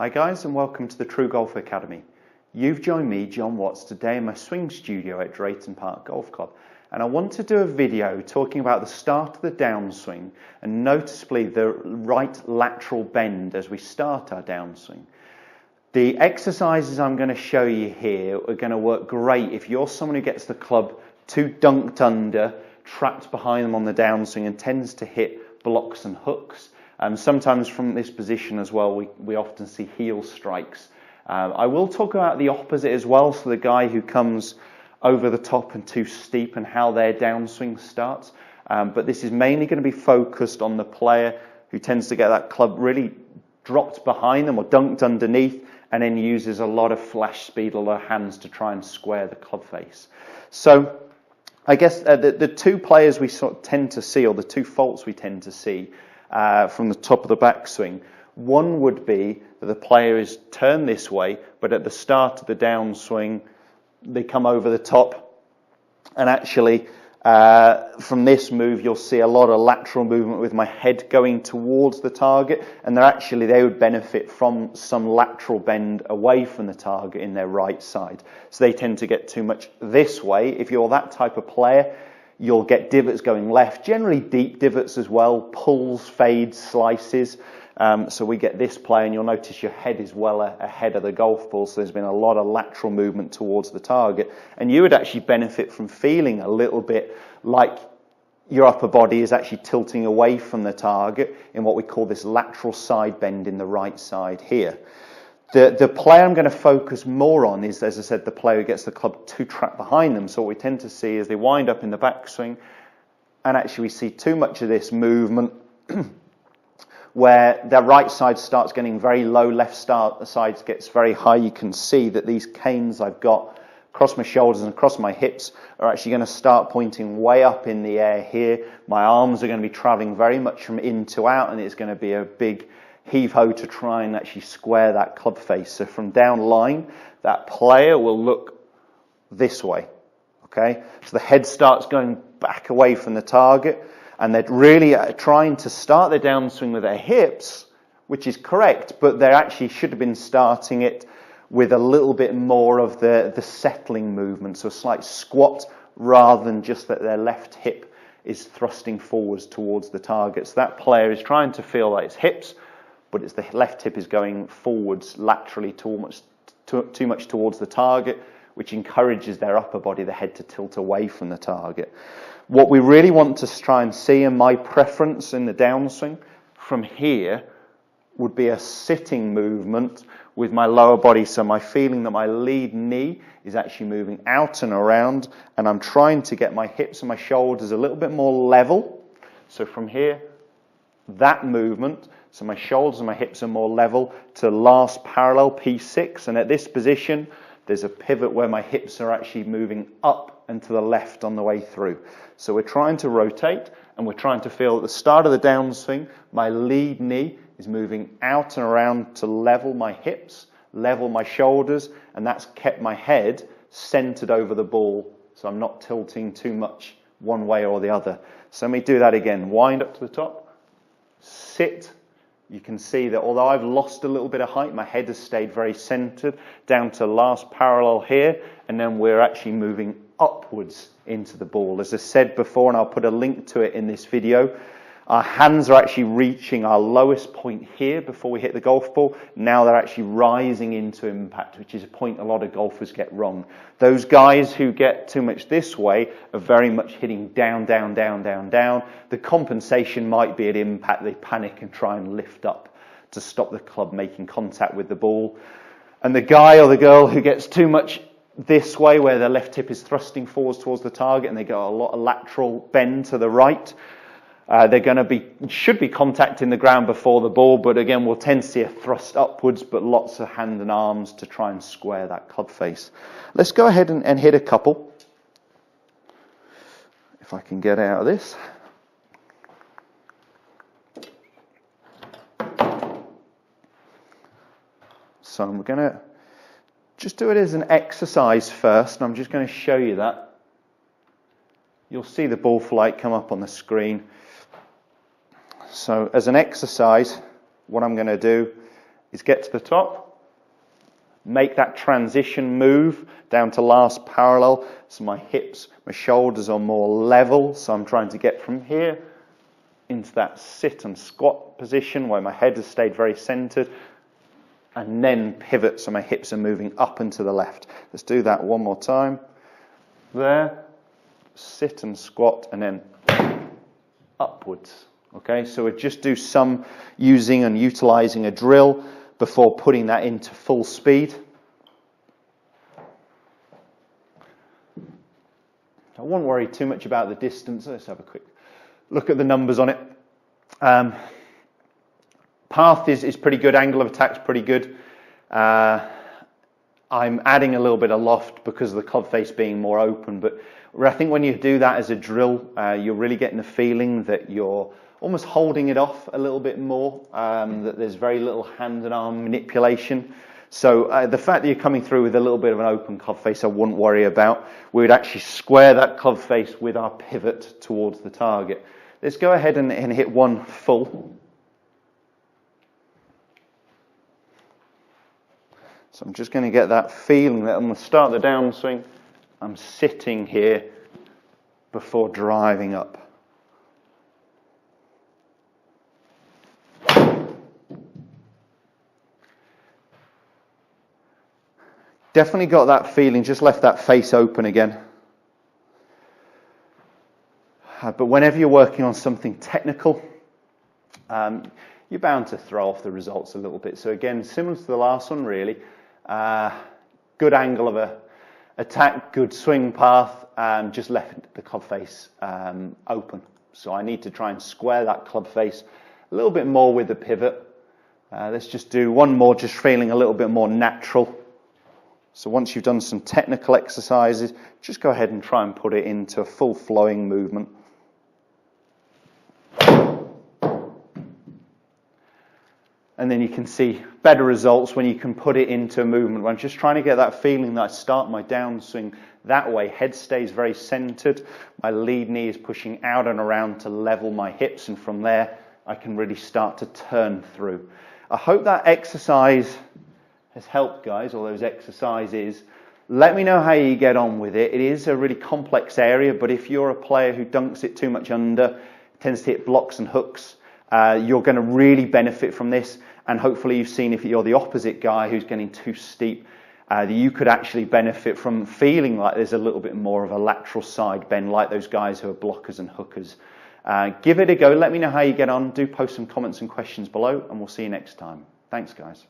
Hi guys, and welcome to the TruGolf Academy. You've joined me, Jon Watts, today in my swing studio at Drayton Park Golf Club, and I want to do a video talking about the start of the downswing and noticeably the right lateral bend as we start our downswing. The exercises I'm going to show you here are going to work great if you're someone who gets the club too dunked under, trapped behind them on the downswing and tends to hit blocks and hooks. Sometimes from this position as well, we often see heel strikes. I will talk about the opposite as well, so the guy who comes over the top and too steep and how their downswing starts. But this is mainly going to be focused on the player who tends to get that club really dropped behind them or dunked underneath and then uses a lot of flash speed, a lot of hands to try and square the club face. So I guess the two players we sort of tend to see, or the two faults we tend to see, from the top of the backswing. One would be that the player is turned this way, but at the start of the downswing, they come over the top, and actually from this move you'll see a lot of lateral movement with my head going towards the target, and they would benefit from some lateral bend away from the target in their right side. So they tend to get too much this way. If you're that type of player, you'll get divots going left, generally deep divots as well, pulls, fades, slices. So we get this play, and you'll notice your head is well ahead of the golf ball, so there's been a lot of lateral movement towards the target. And you would actually benefit from feeling a little bit like your upper body is actually tilting away from the target in what we call this lateral side bend in the right side here. The player I'm going to focus more on is, as I said, the player who gets the club too trapped behind them. So what we tend to see is they wind up in the backswing, and actually we see too much of this movement where their right side starts getting very low, left side gets very high. You can see that these canes I've got across my shoulders and across my hips are actually going to start pointing way up in the air here. My arms are going to be traveling very much from in to out, and it's going to be a big heave-ho to try and actually square that club face. So from down line, that player will look this way, okay? So the head starts going back away from the target, and they're really trying to start their downswing with their hips, which is correct, but they actually should have been starting it with a little bit more of the settling movement, so a slight squat rather than just that their left hip is thrusting forwards towards the target. So that player is trying to feel like it's hips, but it's the left hip is going forwards laterally too much towards the target, which encourages their upper body, the head, to tilt away from the target. What we really want to try and see, and my preference in the downswing from here, would be a sitting movement with my lower body. So my feeling that my lead knee is actually moving out and around, and I'm trying to get my hips and my shoulders a little bit more level. So from here, that movement, so my shoulders and my hips are more level to last parallel, P6, and at this position there's a pivot where my hips are actually moving up and to the left on the way through. So we're trying to rotate, and we're trying to feel at the start of the downswing my lead knee is moving out and around to level my hips, level my shoulders, and that's kept my head centered over the ball, so I'm not tilting too much one way or the other. So let me do that again. Wind up to the top, sit. You can see that although I've lost a little bit of height, my head has stayed very centered down to last parallel here, and then we're actually moving upwards into the ball. As I said before, and I'll put a link to it in this video, our hands are actually reaching our lowest point here before we hit the golf ball. Now they're actually rising into impact, which is a point a lot of golfers get wrong. Those guys who get too much this way are very much hitting down, down, down, down, down. The compensation might be at impact. They panic and try and lift up to stop the club making contact with the ball. And the guy or the girl who gets too much this way, where their left hip is thrusting forwards towards the target and they got a lot of lateral bend to the right, should be contacting the ground before the ball, but again we'll tend to see a thrust upwards, but lots of hand and arms to try and square that club face. Let's go ahead and hit a couple, if I can get out of this. So I'm going to just do it as an exercise first, and I'm just going to show you that. You'll see the ball flight come up on the screen. So as an exercise, what I'm going to do is get to the top, make that transition move down to last parallel, so my hips, my shoulders are more level, so I'm trying to get from here into that sit and squat position where my head has stayed very centered, and then pivot so my hips are moving up and to the left. Let's do that one more time. There, sit and squat, and then upwards. Okay, so we just do some using and utilizing a drill before putting that into full speed. I won't worry too much about the distance. Let's have a quick look at the numbers on it. Path is pretty good, angle of attack's pretty good. I'm adding a little bit of loft because of the club face being more open, but I think when you do that as a drill, you're really getting the feeling that you're almost holding it off a little bit more, that there's very little hand and arm manipulation. So the fact that you're coming through with a little bit of an open club face, I wouldn't worry about. We would actually square that club face with our pivot towards the target. Let's go ahead and hit one full. So I'm just going to get that feeling that I'm going to start the downswing. I'm sitting here before driving up. Definitely got that feeling, just left that face open again. But whenever you're working on something technical, you're bound to throw off the results a little bit. So again, similar to the last one really, good angle of attack, good swing path, just left the club face open. So I need to try and square that club face a little bit more with the pivot. Let's just do one more, just feeling a little bit more natural. So once you've done some technical exercises, just go ahead and try and put it into a full flowing movement. And then you can see better results when you can put it into a movement. I'm just trying to get that feeling that I start my downswing that way. Head stays very centered. My lead knee is pushing out and around to level my hips. And from there, I can really start to turn through. I hope that exercise has helped, guys, all those exercises. Let me know how you get on with it. It is a really complex area, but if you're a player who dunks it too much under, tends to hit blocks and hooks, you're going to really benefit from this. And hopefully you've seen, if you're the opposite guy who's getting too steep, that you could actually benefit from feeling like there's a little bit more of a lateral side bend, like those guys who are blockers and hookers. Give it a go. Let me know how you get on. Do post some comments and questions below, and we'll see you next time. Thanks, guys.